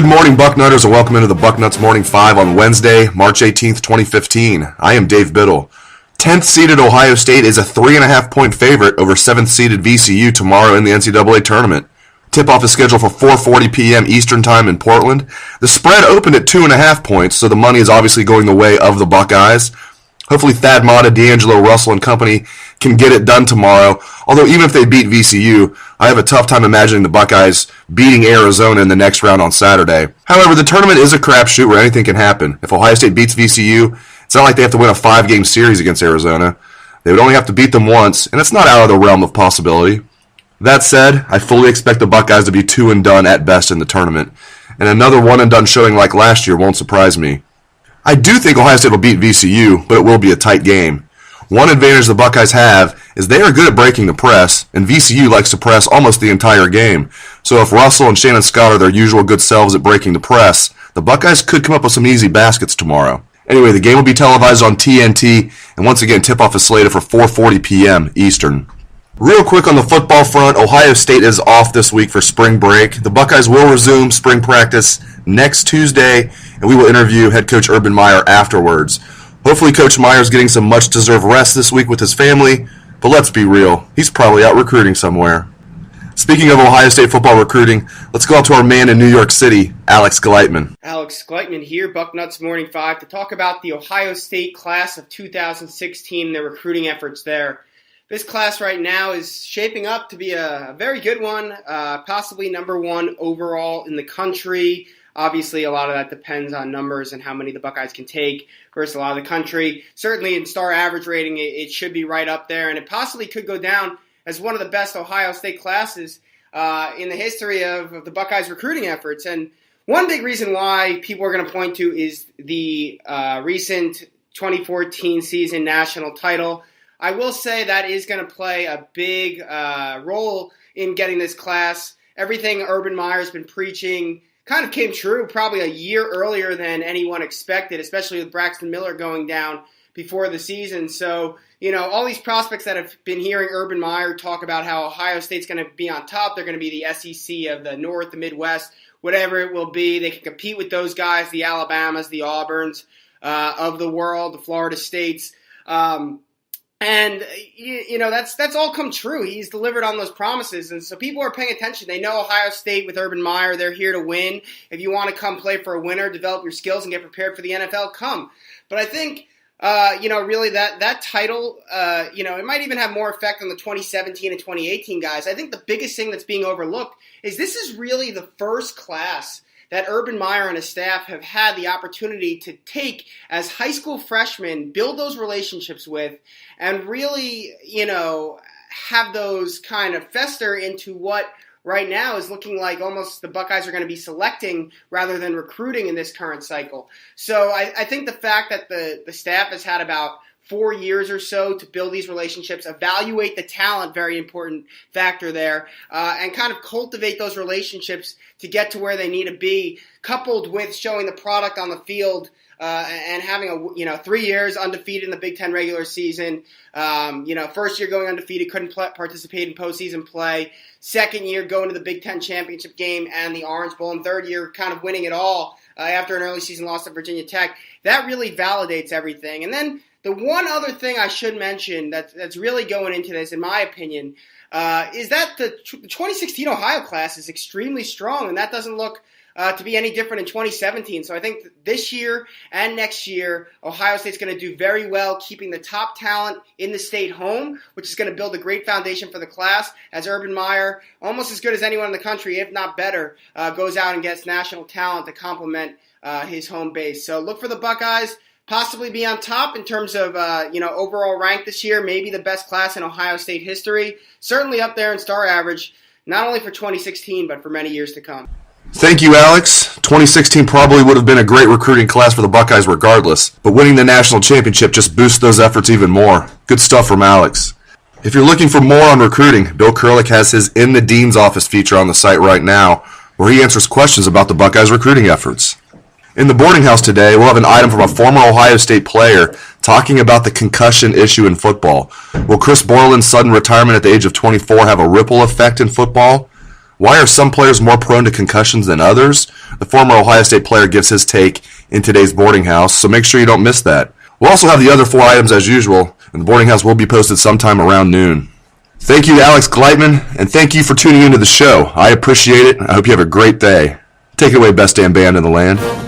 morning, Bucknutters, and welcome into the Bucknuts Morning 5 on Wednesday, March 18th, 2015. I am Dave Biddle. 10th-seeded Ohio State is a 3.5-point favorite over 7th-seeded VCU tomorrow in the NCAA tournament. Tip-off is scheduled for 4:40 p.m. Eastern Time in Portland. The spread opened at 2.5 points, so the money is obviously going the way of the Buckeyes. Hopefully Thad Matta, D'Angelo Russell, and company can get it done tomorrow. Although even if they beat VCU, I have a tough time imagining the Buckeyes beating Arizona in the next round on Saturday. However, the tournament is a crapshoot where anything can happen. If Ohio State beats VCU, it's not like they have to win a 5-game series against Arizona. They would only have to beat them once, and it's not out of the realm of possibility. That said, I fully expect the Buckeyes to be 2-and-done at best in the tournament, and another 1-and-done showing like last year won't surprise me. I do think Ohio State will beat VCU, but it will be a tight game. One advantage the Buckeyes have is they are good at breaking the press, and VCU likes to press almost the entire game. So if Russell and Shannon Scott are their usual good selves at breaking the press, the Buckeyes could come up with some easy baskets tomorrow. Anyway, the game will be televised on TNT, and once again, tip-off is slated for 4:40 p.m. Eastern. Real quick on the football front, Ohio State is off this week for spring break. The Buckeyes will resume spring practice next Tuesday, and we will interview head coach Urban Meyer afterwards. Hopefully Coach Meyer's getting some much-deserved rest this week with his family, but let's be real, he's probably out recruiting somewhere. Speaking of Ohio State football recruiting, let's go out to our man in New York City, Alex Gleitman. Alex Gleitman here, Bucknuts Morning 5, to talk about the Ohio State class of 2016 and their recruiting efforts there. This class right now is shaping up to be a very good one, possibly number one overall in the country. Obviously, a lot of that depends on numbers and how many the Buckeyes can take versus a lot of the country. Certainly in star average rating, it should be right up there, and it possibly could go down as one of the best Ohio State classes in the history of the Buckeyes recruiting efforts. And one big reason why people are going to point to is the recent 2014 season national title. I will say that is going to play a big role in getting this class. Everything Urban Meyer's been preaching kind of came true probably a year earlier than anyone expected, especially with Braxton Miller going down before the season. So, all these prospects that have been hearing Urban Meyer talk about how Ohio State's going to be on top, they're going to be the SEC of the North, the Midwest, whatever it will be. They can compete with those guys, the Alabamas, the Auburns of the world, the Florida States. And that's all come true. He's delivered on those promises, and so people are paying attention. They know Ohio State with Urban Meyer, they're here to win. If you want to come play for a winner, develop your skills, and get prepared for the NFL, come. But I think, really that title, it might even have more effect on the 2017 and 2018 guys. I think the biggest thing that's being overlooked is this is really the first class that Urban Meyer and his staff have had the opportunity to take as high school freshmen, build those relationships with, and really, have those kind of fester into what right now is looking like almost the Buckeyes are going to be selecting rather than recruiting in this current cycle. So I think the fact that the staff has had about 4 years or so to build these relationships, evaluate the talent, very important factor there, and kind of cultivate those relationships to get to where they need to be, coupled with showing the product on the field and having 3 years undefeated in the Big Ten regular season. First year going undefeated, couldn't participate in postseason play. Second year going to the Big Ten championship game and the Orange Bowl, and third year kind of winning it all after an early season loss at Virginia Tech. That really validates everything. And then the one other thing I should mention that's really going into this, in my opinion, is that the 2016 Ohio class is extremely strong, and that doesn't look to be any different in 2017. So I think this year and next year, Ohio State's going to do very well keeping the top talent in the state home, which is going to build a great foundation for the class as Urban Meyer, almost as good as anyone in the country, if not better, goes out and gets national talent to complement his home base. So look for the Buckeyes possibly be on top in terms of overall rank this year, maybe the best class in Ohio State history, certainly up there in star average, not only for 2016, but for many years to come. Thank you, Alex. 2016 probably would have been a great recruiting class for the Buckeyes regardless, but winning the national championship just boosts those efforts even more. Good stuff from Alex. If you're looking for more on recruiting, Bill Kurlick has his In the Dean's Office feature on the site right now, where he answers questions about the Buckeyes' recruiting efforts. In the boarding house today, we'll have an item from a former Ohio State player talking about the concussion issue in football. Will Chris Borland's sudden retirement at the age of 24 have a ripple effect in football? Why are some players more prone to concussions than others? The former Ohio State player gives his take in today's boarding house, so make sure you don't miss that. We'll also have the other 4 items as usual, and the boarding house will be posted sometime around noon. Thank you to Alex Gleitman, and thank you for tuning into the show. I appreciate it. I hope you have a great day. Take it away, best damn band in the land.